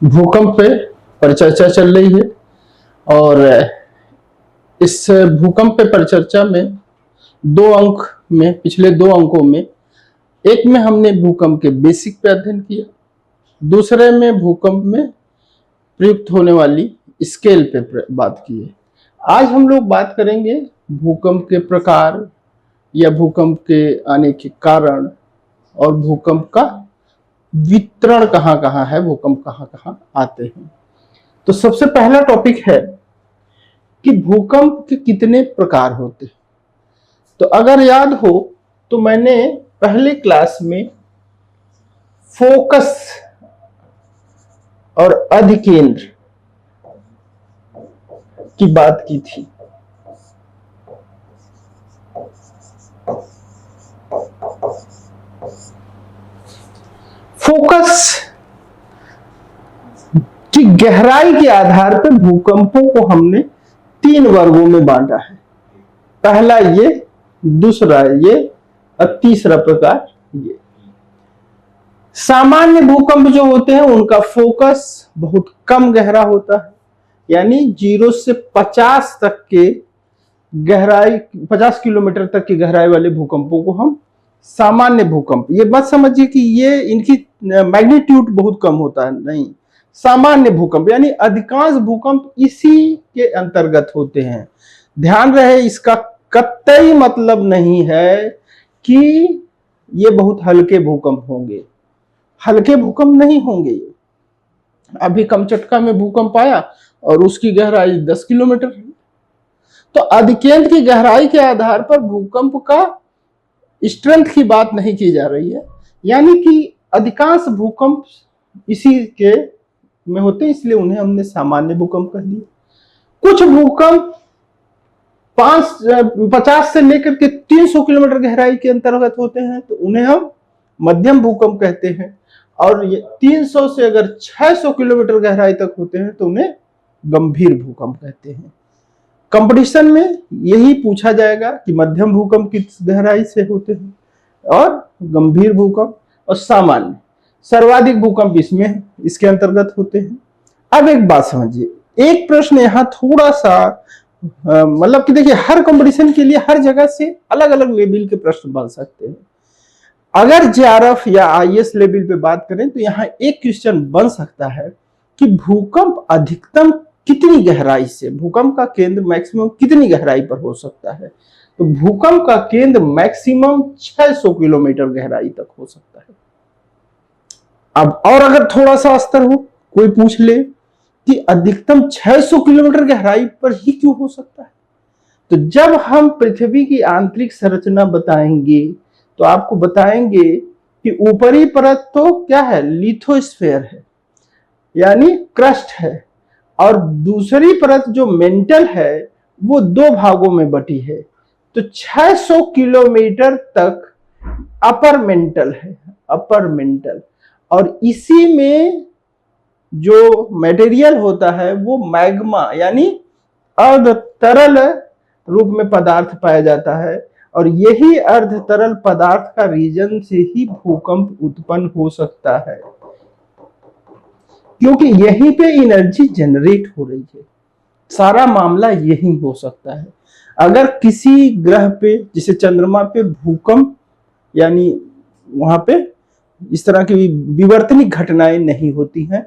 भूकंप पे परिचर्चा चल रही है और इस भूकंप पे परिचर्चा में पिछले दो अंकों में एक में हमने भूकंप के बेसिक पे अध्ययन किया, दूसरे में भूकंप में प्रयुक्त होने वाली स्केल पे बात की है। आज हम लोग बात करेंगे भूकंप के प्रकार या भूकंप के आने के कारण और भूकंप का वितरण कहाँ कहाँ है, भूकंप कहाँ कहाँ आते हैं। तो सबसे पहला टॉपिक है कि भूकंप के कितने प्रकार होते हैं। तो अगर याद हो तो मैंने पहले क्लास में फोकस और अधिकेंद्र की बात की थी। फोकस की गहराई के आधार पर भूकंपों को हमने तीन वर्गों में बांटा है। पहला ये, दूसरा ये और तीसरा प्रकार ये। सामान्य भूकंप जो होते हैं उनका फोकस बहुत कम गहरा होता है, यानी 0 से 50 तक के गहराई, 50 किलोमीटर तक की गहराई वाले भूकंपों को हम सामान्य भूकंप, ये मत समझिए कि ये इनकी मैग्नीट्यूड बहुत कम होता है, नहीं, सामान्य भूकंप यानी अधिकांश भूकंप इसी के अंतर्गत होते हैं। ध्यान रहे, इसका कतई मतलब नहीं है कि ये बहुत हल्के भूकंप होंगे, हल्के भूकंप नहीं होंगे। अभी कमचटका में भूकंप आया और उसकी गहराई 10 किलोमीटर है। तो अधिकेंद्र की गहराई के आधार पर भूकंप का स्ट्रेंथ की बात नहीं की जा रही है, यानी कि अधिकांश भूकंप इसी के में होते हैं, इसलिए उन्हें हमने सामान्य भूकंप कह दिया। कुछ भूकंप 50 से लेकर के 300 किलोमीटर गहराई के अंतर्गत होते हैं, तो उन्हें हम मध्यम भूकंप कहते हैं। और ये 300 से अगर 600 किलोमीटर गहराई तक होते हैं तो उन्हें गंभीर भूकंप कहते हैं। कंपटीशन में यही पूछा जाएगा कि मध्यम भूकंप किस गहराई से होते हैं और गंभीर भूकंप और सामान्य, सर्वाधिक भूकंप इसके अंतर्गत होते हैं। अब एक बात समझिए, एक प्रश्न यहाँ थोड़ा सा मतलब कि देखिए, हर कंपटीशन के लिए हर जगह से अलग अलग लेवल के प्रश्न बन सकते हैं। अगर जेआरएफ या आईएएस लेवल पे बात करें तो यहाँ एक क्वेश्चन बन सकता है कि भूकंप अधिकतम कितनी गहराई से, भूकंप का केंद्र मैक्सिमम कितनी गहराई पर हो सकता है। तो भूकंप का केंद्र मैक्सिमम 600 किलोमीटर गहराई तक हो सकता है। अब और अगर थोड़ा सा स्तर हो, कोई पूछ ले कि अधिकतम 600 किलोमीटर गहराई पर ही क्यों हो सकता है, तो जब हम पृथ्वी की आंतरिक संरचना बताएंगे तो आपको बताएंगे कि ऊपरी परत तो क्या है, लिथोस्फीयर है यानी क्रस्ट है, और दूसरी परत जो मेंटल है वो दो भागों में बटी है। तो 600 किलोमीटर तक अपर मेंटल है, अपर मेंटल, और इसी में जो मटेरियल होता है वो मैग्मा यानी अर्ध तरल रूप में पदार्थ पाया जाता है, और यही अर्ध तरल पदार्थ का रीजन से ही भूकंप उत्पन्न हो सकता है, क्योंकि यहीं पे एनर्जी जनरेट हो रही है। सारा मामला यही हो सकता है। अगर किसी ग्रह पे जैसे चंद्रमा पे भूकंप यानी वहां पे इस तरह की विवर्तनिक घटनाएं नहीं होती हैं,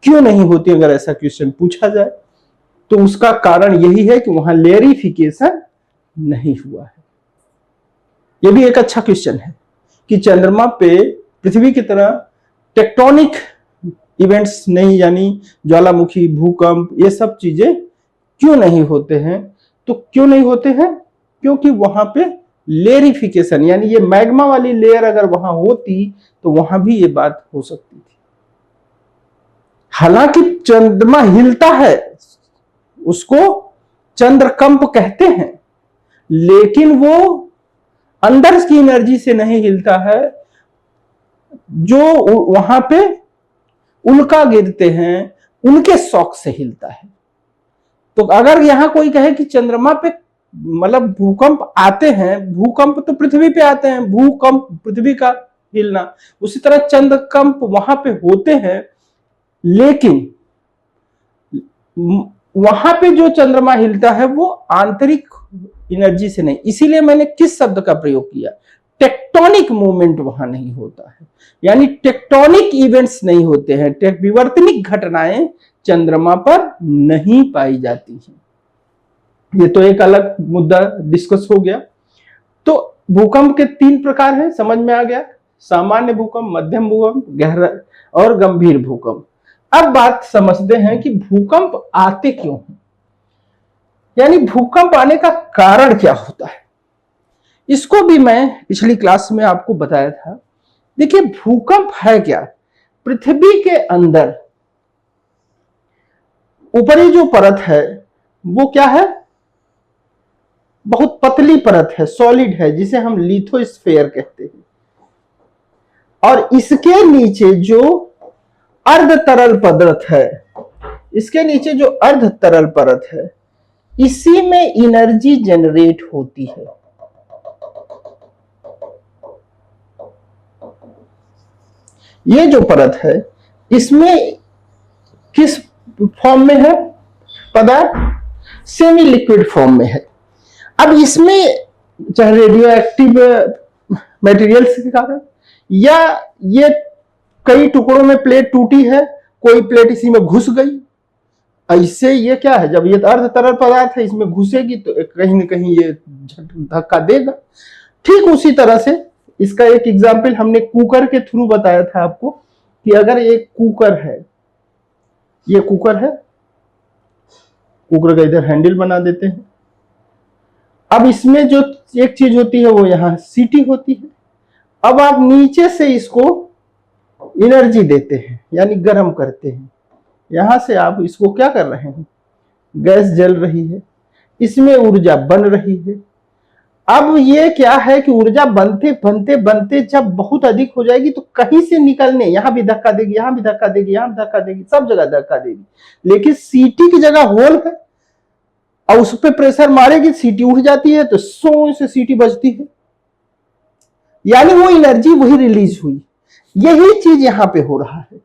क्यों नहीं होती, अगर ऐसा क्वेश्चन पूछा जाए तो उसका कारण यही है कि वहां लेयरिफिकेशन नहीं हुआ है। यह भी एक अच्छा क्वेश्चन है कि चंद्रमा पे पृथ्वी की तरह टेक्टोनिक इवेंट्स नहीं, यानी ज्वालामुखी, भूकंप, ये सब चीजें क्यों नहीं होते हैं। तो क्यों नहीं होते हैं, क्योंकि वहां पे लेयरिफिकेशन यानी ये मैग्मा वाली लेयर अगर वहां होती तो वहां भी ये बात हो सकती थी। हालांकि चंद्रमा हिलता है, उसको चंद्रकंप कहते हैं, लेकिन वो अंदर की एनर्जी से नहीं हिलता है, जो वहां पे उल्का गिरते हैं उनके शॉक से हिलता है। तो अगर यहां कोई कहे कि चंद्रमा पे मतलब भूकंप आते हैं, भूकंप तो पृथ्वी पे आते हैं, भूकंप पृथ्वी का हिलना, उसी तरह चंद्रकंप वहां पे होते हैं, लेकिन वहां पे जो चंद्रमा हिलता है वो आंतरिक एनर्जी से नहीं, इसीलिए मैंने किस शब्द का प्रयोग किया, टेक्टोनिक मूवमेंट वहां नहीं होता है, यानी टेक्टोनिक इवेंट्स नहीं होते हैं, विवर्तनिक घटनाएं चंद्रमा पर नहीं पाई जाती हैं। ये तो एक अलग मुद्दा डिस्कस हो गया। तो भूकंप के 3 प्रकार हैं, समझ में आ गया, सामान्य भूकंप, मध्यम भूकंप, गहरा और गंभीर भूकंप। अब बात समझते हैं कि भूकंप आते क्यों हैं, यानी भूकंप आने का कारण क्या होता है। इसको भी मैं पिछली क्लास में आपको बताया था। देखिए भूकंप है क्या, पृथ्वी के अंदर ऊपरी जो परत है वो क्या है, बहुत पतली परत है, सॉलिड है, जिसे हम लिथोस्फीयर कहते हैं। और इसके नीचे जो अर्ध तरल परत है, इसके नीचे जो अर्ध तरल परत है, इसी में एनर्जी जनरेट होती है। ये जो परत है इसमें किस फॉर्म में है पदार्थ, सेमी लिक्विड फॉर्म में है। अब इसमें चाहे रेडियो एक्टिव मटेरियल्स के कारण या ये कई टुकड़ों में प्लेट टूटी है, कोई प्लेट इसी में घुस गई, ऐसे ये क्या है, जब ये अर्ध तरल पदार्थ है इसमें घुसेगी तो कहीं ना कहीं ये धक्का देगा। ठीक उसी तरह से इसका एक एग्जाम्पल हमने कुकर के थ्रू बताया था आपको कि अगर एक कुकर है, ये कुकर है, कुकर का इधर हैंडल बना देते हैं। अब इसमें जो एक चीज होती है वो यहाँ सीटी होती है। अब आप नीचे से इसको एनर्जी देते हैं यानी गर्म करते हैं, यहां से आप इसको क्या कर रहे हैं, गैस जल रही है, इसमें ऊर्जा बन रही है। अब ये क्या है कि ऊर्जा बनते बनते बनते जब बहुत अधिक हो जाएगी तो कहीं से निकलने, यहां भी धक्का देगी, यहां भी धक्का देगी, यहां भी धक्का देगी, सब जगह धक्का देगी, लेकिन सीटी की जगह होल है और उस पर प्रेशर मारेगी, सीटी उठ जाती है तो सो से सीटी बजती है, यानी वो एनर्जी वही रिलीज हुई। यही चीज यहां पे हो रहा है,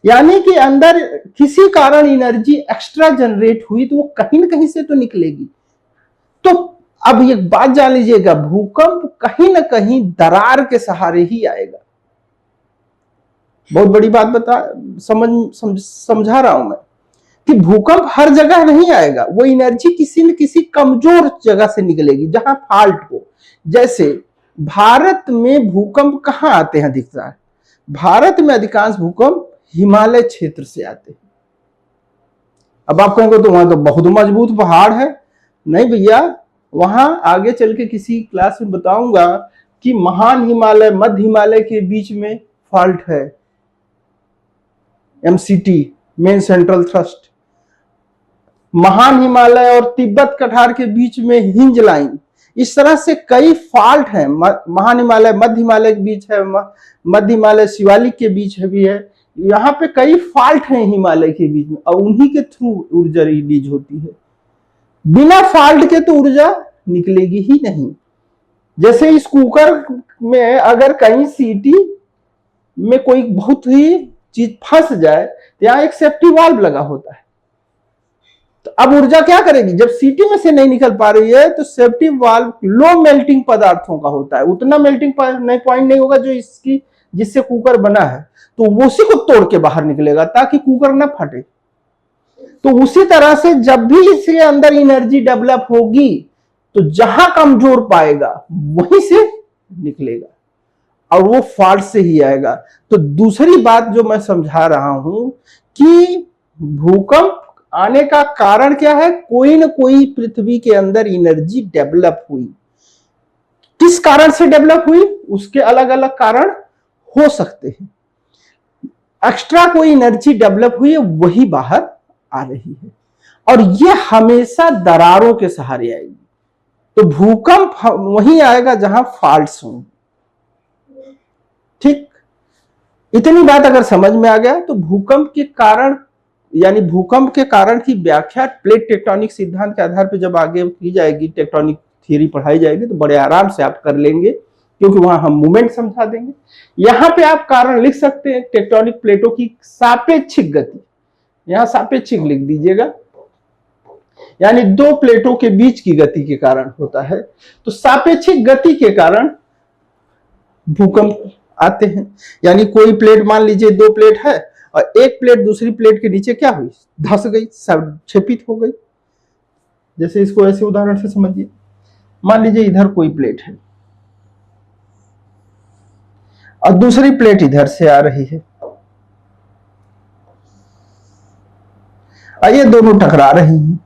यानी कि अंदर किसी कारण एनर्जी एक्स्ट्रा जनरेट हुई तो वो कहीं ना कहीं से तो निकलेगी। तो अब एक बात जान लीजिएगा, भूकंप कहीं ना कहीं दरार के सहारे ही आएगा। बहुत बड़ी बात समझा रहा हूं मैं कि भूकंप हर जगह नहीं आएगा, वो एनर्जी किसी न किसी कमजोर जगह से निकलेगी जहां फॉल्ट हो। जैसे भारत में भूकंप कहां आते हैं अधिकतर, भारत में अधिकांश भूकंप हिमालय क्षेत्र से आते हैं। अब आप कहेंगे तो वहां तो बहुत मजबूत पहाड़ है, नहीं भैया, वहां आगे चल के किसी क्लास में बताऊंगा कि महान हिमालय, मध्य हिमालय के बीच में फॉल्ट है, एमसीटी, मेन सेंट्रल थ्रस्ट। महान हिमालय और तिब्बत कठार के बीच में हिंज लाइन, इस तरह से कई फॉल्ट हैं। महान हिमालय, मध्य हिमालय के बीच है, मध्य हिमालय शिवालिक के बीच भी है, यहाँ पे कई फॉल्ट हैं हिमालय के बीच में, और उन्हीं के थ्रू ऊर्जा रिलीज होती है। बिना फॉल्ट के तो ऊर्जा निकलेगी ही नहीं। जैसे इस कुकर में अगर कहीं सीटी में कोई बहुत ही चीज फंस जाए तो यहाँ एक सेफ्टी वाल्व लगा होता है, तो अब ऊर्जा क्या करेगी, जब सीटी में से नहीं निकल पा रही है तो सेफ्टी वाल्व लो मेल्टिंग पदार्थों का होता है, उतना मेल्टिंग पॉइंट नहीं होगा जो इसकी जिससे कुकर बना है, तो उसी को तोड़ के बाहर निकलेगा ताकि कुकर ना फटे। तो उसी तरह से जब भी इसके अंदर एनर्जी डेवलप होगी तो जहां कमजोर पाएगा वहीं से निकलेगा और वो फॉल्ट से ही आएगा। तो दूसरी बात जो मैं समझा रहा हूं कि भूकंप आने का कारण क्या है, कोई ना कोई पृथ्वी के अंदर एनर्जी डेवलप हुई। किस कारण से डेवलप हुई उसके अलग अलग कारण हो सकते हैं। एक्स्ट्रा कोई एनर्जी डेवलप हुई है वही बाहर आ रही है, और ये हमेशा दरारों के सहारे आएगी। तो भूकंप वहीं आएगा जहां फॉल्ट्स होंगे। ठीक, इतनी बात अगर समझ में आ गया तो भूकंप के कारण यानी भूकंप के कारण की व्याख्या प्लेट टेक्टोनिक सिद्धांत के आधार पर जब आगे की जाएगी, टेक्टोनिक थियरी पढ़ाई जाएगी तो बड़े आराम से आप कर लेंगे क्योंकि वहां हम मूवमेंट समझा देंगे। यहां पे आप कारण लिख सकते हैं टेक्टोनिक प्लेटों की सापेक्षिक गति, यहां सापेक्षिक लिख दीजिएगा, यानी दो प्लेटों के बीच की गति के कारण होता है। तो सापेक्षिक गति के कारण भूकंप आते हैं। यानी कोई प्लेट, मान लीजिए दो प्लेट है और एक प्लेट दूसरी प्लेट के नीचे क्या हुई, धस गई, क्षेपित हो गई। जैसे इसको ऐसे उदाहरण से समझिए, मान लीजिए इधर कोई प्लेट है और दूसरी प्लेट इधर से आ रही है, और ये दोनों टकरा रही हैं।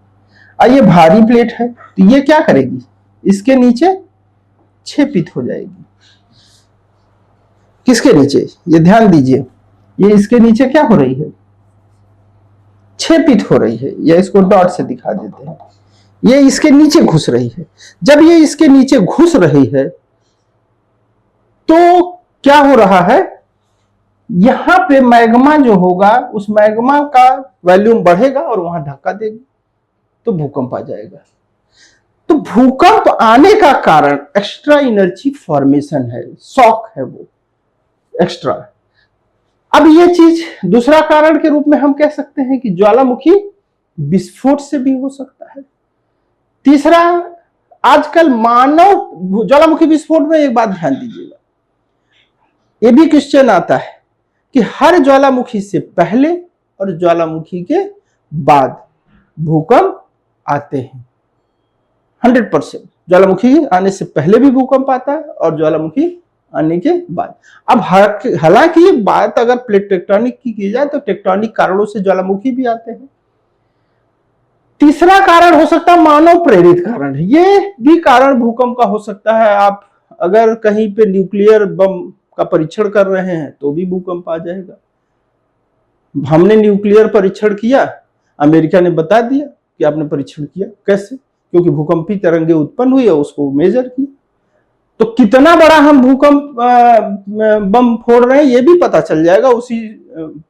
और ये भारी प्लेट है तो ये क्या करेगी, इसके नीचे क्षेपित हो जाएगी। किसके नीचे, ये ध्यान दीजिए, ये इसके नीचे क्या हो रही है, क्षेपित हो रही है। या इसको डॉट से दिखा देते हैं, ये इसके नीचे घुस रही है। जब ये इसके नीचे घुस रही है तो क्या हो रहा है, यहां पे मैग्मा जो होगा उस मैग्मा का वॉल्यूम बढ़ेगा और वहां धक्का देगी तो भूकंप आ जाएगा। तो भूकंप आने का कारण एक्स्ट्रा एनर्जी फॉर्मेशन है, शॉक है वो एक्स्ट्रा। अब ये चीज दूसरा कारण के रूप में हम कह सकते हैं कि ज्वालामुखी विस्फोट से भी हो सकता है। तीसरा, आजकल मानव ज्वालामुखी विस्फोट में एक बात ध्यान दीजिएगा, ये भी क्वेश्चन आता है कि हर ज्वालामुखी से पहले और ज्वालामुखी के बाद भूकंप आते हैं। 100% ज्वालामुखी आने से पहले भी भूकंप आता है और ज्वालामुखी आने के बाद। अब हालांकि ये बात अगर प्लेट टेक्टोनिक की जाए तो टेक्टोनिक कारणों से ज्वालामुखी भी आते हैं। तीसरा कारण हो सकता है मानव प्रेरित कारण, ये भी कारण भूकंप का हो सकता है। आप अगर कहीं पे न्यूक्लियर बम का परीक्षण कर रहे हैं तो भी भूकंप आ जाएगा। हमने न्यूक्लियर परीक्षण किया, अमेरिका ने बता दिया कि आपने परीक्षण किया। कैसे? क्योंकि भूकंपी तरंगें उत्पन्न हुई और उसको मेजर किया। तो कितना बड़ा हम भूकंप बम फोड़ रहे हैं ये भी पता चल जाएगा उसी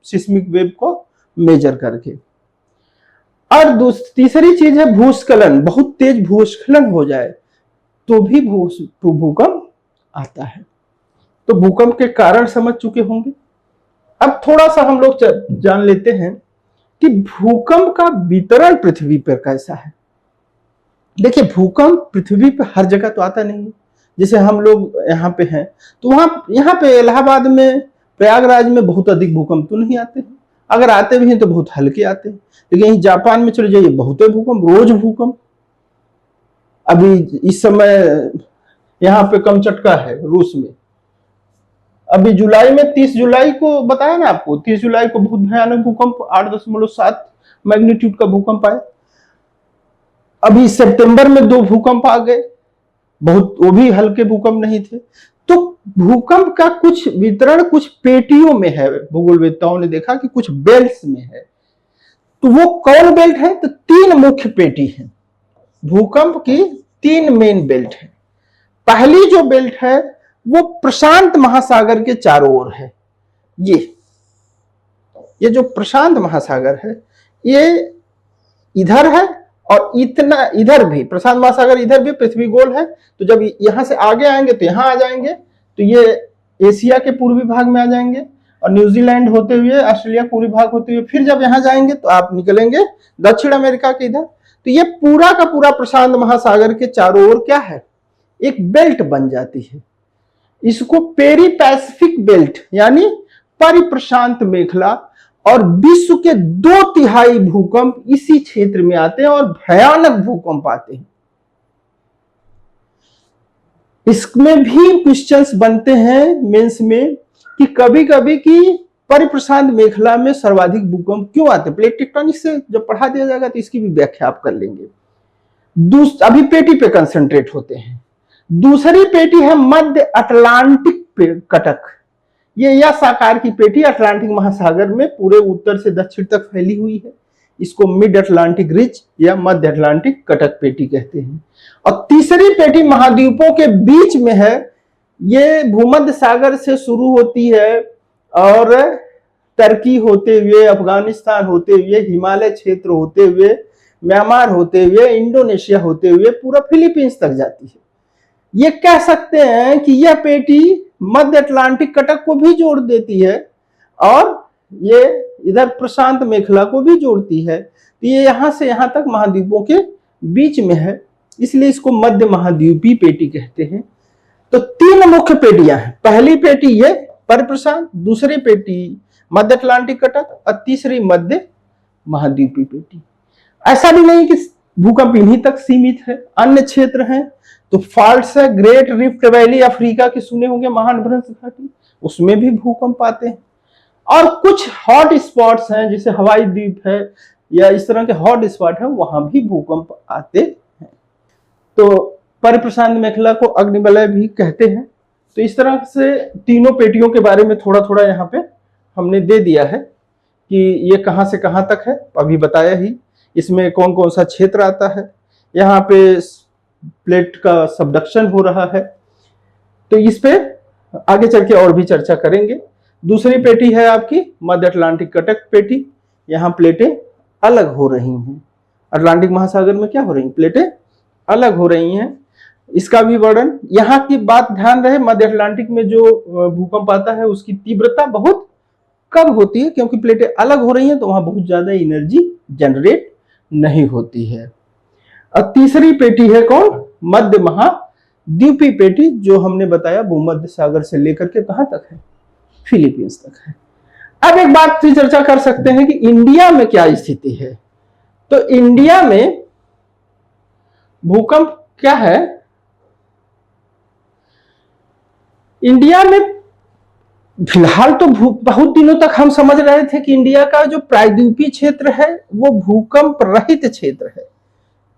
सिस्मिक वेव को मेजर करके। और तीसरी चीज है भूस्खलन, बहुत तेज भूस्खलन हो जाए तो भी भूकंप आता है। तो भूकंप के कारण समझ चुके होंगे। अब थोड़ा सा हम लोग जान लेते हैं कि भूकंप का वितरण पृथ्वी पर कैसा है। देखिए, भूकंप पृथ्वी पर हर जगह तो आता नहीं है। जैसे हम लोग यहाँ पे हैं तो यहाँ पे इलाहाबाद में, प्रयागराज में बहुत अधिक भूकंप तो नहीं आते हैं, अगर आते भी हैं तो बहुत हल्के आते हैं। लेकिन यहीं जापान में चले जाइए, बहुत भूकंप, रोज भूकंप। अभी इस समय यहाँ पे कमचटका है रूस में, अभी जुलाई में 30 जुलाई को बताया ना आपको, 30 जुलाई को बहुत भयानक भूकंप 8.7 मैग्नीट्यूड का भूकंप आया। अभी सितंबर में 2 भूकंप आ गए, बहुत, वो भी हल्के भूकंप नहीं थे। तो भूकंप का कुछ वितरण कुछ पेटियों में है। भूगोलवेत्ताओं ने देखा कि कुछ बेल्ट्स में है। तो वो कौन बेल्ट है? तो 3 मुख्य पेटी है भूकंप की, 3 मेन बेल्ट है। पहली जो बेल्ट है वो प्रशांत महासागर के चारों ओर है। ये जो प्रशांत महासागर है ये इधर है और इतना इधर भी, प्रशांत महासागर इधर भी, पृथ्वी गोल है। तो जब यहां से आगे आएंगे तो यहां आ जाएंगे तो ये एशिया के पूर्वी भाग में आ जाएंगे और न्यूजीलैंड होते हुए ऑस्ट्रेलिया पूर्वी भाग होते हुए फिर जब यहां जाएंगे तो आप निकलेंगे दक्षिण अमेरिका के इधर। तो ये पूरा का पूरा प्रशांत महासागर के चारों ओर क्या है, एक बेल्ट बन जाती है। इसको पेरी पैसिफिक बेल्ट यानी परिप्रशांत मेखला, और विश्व के 2/3 भूकंप इसी क्षेत्र में आते हैं और भयानक भूकंप आते हैं। इसमें भी क्वेश्चंस बनते हैं मेंस में कि कभी कभी कि परिप्रशांत मेखला में सर्वाधिक भूकंप क्यों आते हैं। प्लेट टेक्टोनिक से जब पढ़ा दिया जाएगा तो इसकी भी व्याख्या आप कर लेंगे। अभी पेटी पे कंसंट्रेट होते हैं। दूसरी पेटी है मध्य अटलांटिक कटक। ये यस आकार की पेटी अटलांटिक महासागर में पूरे उत्तर से दक्षिण तक फैली हुई है। इसको मिड अटलांटिक रिज या मध्य अटलांटिक कटक पेटी कहते हैं। और तीसरी पेटी महाद्वीपों के बीच में है। ये भूमध्य सागर से शुरू होती है और तुर्की होते हुए, अफगानिस्तान होते हुए, हिमालय क्षेत्र होते हुए, म्यांमार होते हुए, इंडोनेशिया होते हुए पूरा फिलीपींस तक जाती है। ये कह सकते हैं कि यह पेटी मध्य अटलांटिक कटक को भी जोड़ देती है और ये इधर प्रशांत मेखला को भी जोड़ती है। तो ये यहां से यहां तक महाद्वीपों के बीच में है, इसलिए इसको मध्य महाद्वीपीय पेटी कहते हैं। तो तीन मुख्य पेटियां हैं, पहली पेटी ये परिप्रशांत, दूसरी पेटी मध्य अटलांटिक कटक और तीसरी मध्य महाद्वीपीय पेटी। ऐसा भी नहीं कि भूकंप इन्हीं तक सीमित है, अन्य क्षेत्र हैं। तो फॉल्ट्स है, ग्रेट रिफ्ट वैली अफ्रीका के सुने होंगे, महान भ्रंश घाटी, उसमें भी भूकंप आते हैं। और कुछ हॉट स्पॉट्स हैं जैसे हवाई द्वीप है या इस तरह के हॉट स्पॉट है, वहां भी भूकंप आते हैं। तो परिप्रशांत मेखला को अग्निवलय भी कहते हैं। तो इस तरह से तीनों पेटियों के बारे में थोड़ा थोड़ा यहाँ पे हमने दे दिया है कि ये कहां से कहां तक है, अभी बताया ही। इसमें कौन कौन सा क्षेत्र आता है, यहाँ पे प्लेट का सबडक्शन हो रहा है, तो इस पे आगे चल के और भी चर्चा करेंगे। दूसरी पेटी है आपकी मध्य अटलांटिक कटक पेटी, यहाँ प्लेटें अलग हो रही हैं। अटलांटिक महासागर में क्या हो रही हैं, प्लेटें अलग हो रही हैं। इसका भी वर्णन, यहाँ की बात ध्यान रहे, मध्य अटलांटिक में जो भूकंप आता है उसकी तीव्रता बहुत कम होती है, क्योंकि प्लेटें अलग हो रही हैं तो वहां बहुत ज्यादा एनर्जी जनरेट नहीं होती है। अब तीसरी पेटी है कौन, मध्य महाद्वीपीय पेटी, जो हमने बताया भूमध्य सागर से लेकर के कहां तक है, फिलीपींस तक है। अब एक बात की चर्चा कर सकते हैं कि इंडिया में क्या स्थिति है। तो इंडिया में भूकंप क्या है, इंडिया में फिलहाल तो बहुत दिनों तक हम समझ रहे थे कि इंडिया का जो प्रायद्वीपीय क्षेत्र है वो भूकंप रहित क्षेत्र है,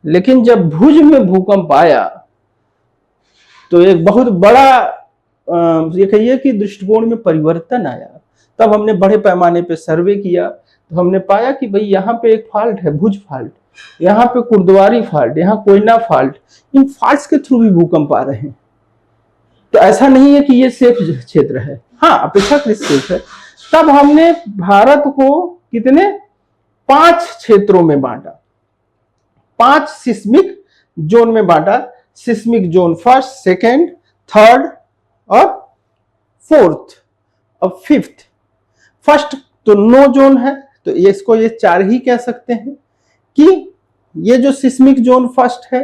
लेकिन जब भुज में भूकंप आया तो एक बहुत बड़ा ये कहिए कि दृष्टिकोण में परिवर्तन आया। तब हमने बड़े पैमाने पे सर्वे किया तो हमने पाया कि भाई यहाँ पे एक फॉल्ट है, भुज फॉल्ट, यहाँ पे कुर्दवारी फॉल्ट, यहाँ कोयना फॉल्ट, इन फॉल्ट्स के थ्रू भी भूकंप आ रहे हैं। तो ऐसा नहीं है कि ये सेफ क्षेत्र है, हाँ अपेक्षाकृत सेफ है। तब हमने भारत को कितने 5 क्षेत्रों में बांटा, 5 सिस्मिक जोन में बांटा। Seismic zone first, second, third और फोर्थ और फिफ्थ। फर्स्ट तो 9 जोन है, तो इसको ये 4 ही कह सकते हैं कि ये जो सिस्मिक जोन फर्स्ट है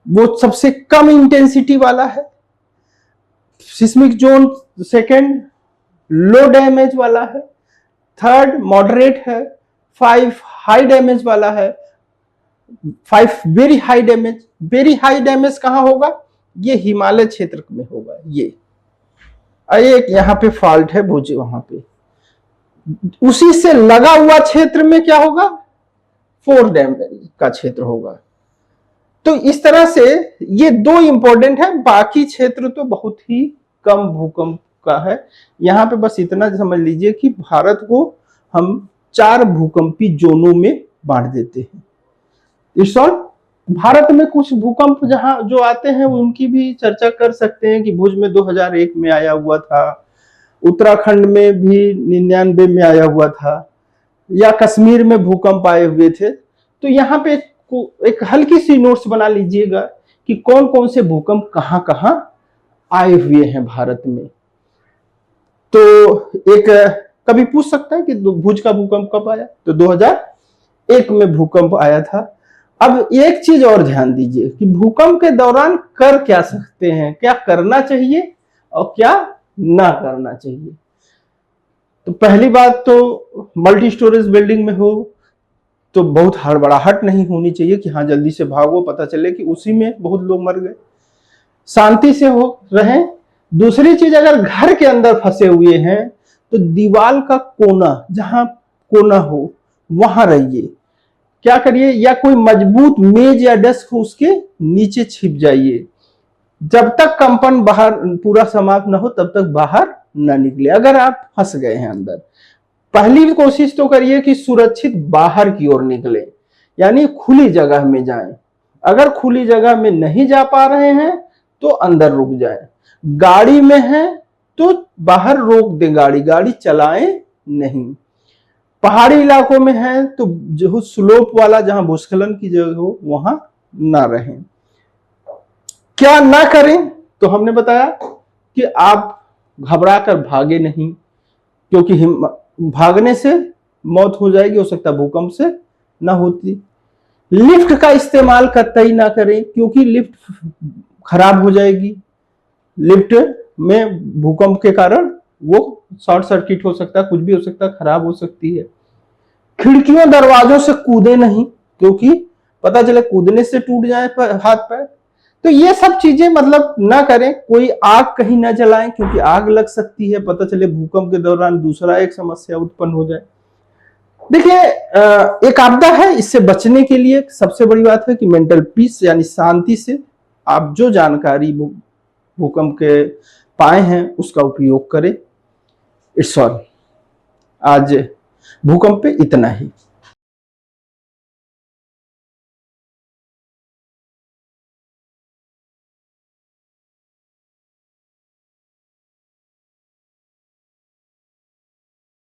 वो सबसे कम इंटेंसिटी वाला है। सिस्मिक जोन सेकेंड लो डैमेज वाला है, थर्ड मॉडरेट है, 5 हाई डैमेज वाला है, 5 very high damage. Very high damage कहां होगा, ये हिमालय क्षेत्र में होगा। ये एक यहाँ पे फॉल्ट है भुज, वहां पे उसी से लगा हुआ क्षेत्र में क्या होगा, 4 डैमेज का क्षेत्र होगा। तो इस तरह से ये 2 इंपॉर्टेंट है, बाकी क्षेत्र तो बहुत ही कम भूकंप का है। यहाँ पे बस इतना समझ लीजिए कि भारत को हम 4 भूकंपी जोनों में बांट देते हैं। It's all. भारत में कुछ भूकंप जहां जो आते हैं उनकी भी चर्चा कर सकते हैं कि भुज में 2001 में आया हुआ था, उत्तराखंड में भी 99 में आया हुआ था, या कश्मीर में भूकंप आए हुए थे। तो यहाँ पे एक हल्की सी नोट्स बना लीजिएगा कि कौन कौन से भूकंप कहां कहां आए हुए हैं भारत में। तो एक कभी पूछ सकता है कि भुज का भूकंप कब आया, तो 2001 में भूकंप आया था। अब एक चीज और ध्यान दीजिए कि भूकंप के दौरान कर क्या सकते हैं, क्या करना चाहिए और क्या ना करना चाहिए। तो पहली बात तो मल्टी स्टोरेज बिल्डिंग में हो तो बहुत हड़बड़ाहट नहीं होनी चाहिए कि हाँ जल्दी से भागो, पता चले कि उसी में बहुत लोग मर गए। शांति से हो रहें। दूसरी चीज, अगर घर के अंदर फंसे हुए हैं तो दीवार का कोना, जहां कोना हो वहां रहिए। क्या करिए, या कोई मजबूत मेज या डेस्क हो उसके नीचे छिप जाइए। जब तक कंपन बाहर पूरा समाप्त ना हो तब तक बाहर ना निकले। अगर आप फंस गए हैं अंदर, पहली कोशिश तो करिए कि सुरक्षित बाहर की ओर निकले, यानी खुली जगह में जाएं। अगर खुली जगह में नहीं जा पा रहे हैं तो अंदर रुक जाएं। गाड़ी में है तो बाहर रोक दें, गाड़ी चलाएं नहीं। पहाड़ी इलाकों में है तो जो स्लोप वाला, जहां भूस्खलन की जगह हो वहां ना रहें। क्या ना करें, तो हमने बताया कि आप घबरा कर भागे नहीं, क्योंकि भागने से मौत हो जाएगी, हो सकता है भूकंप से ना होती। लिफ्ट का इस्तेमाल कतई ना करें, क्योंकि लिफ्ट खराब हो जाएगी। लिफ्ट में भूकंप के कारण वो शॉर्ट सर्किट हो सकता है, कुछ भी हो सकता है, खराब हो सकती है। खिड़कियों दरवाजों से कूदे नहीं, क्योंकि पता चले कूदने से टूट जाए हाथ पैर। तो ये सब चीजें मतलब ना करें। कोई आग कहीं ना जलाएं, क्योंकि आग लग सकती है, पता चले भूकंप के दौरान दूसरा एक समस्या उत्पन्न हो जाए। देखिए, एक आपदा है, इससे बचने के लिए सबसे बड़ी बात है कि मेंटल पीस यानी शांति से आप जो जानकारी भूकंप के पाए हैं उसका उपयोग करें। It's all. आज भूकंप पे इतना ही।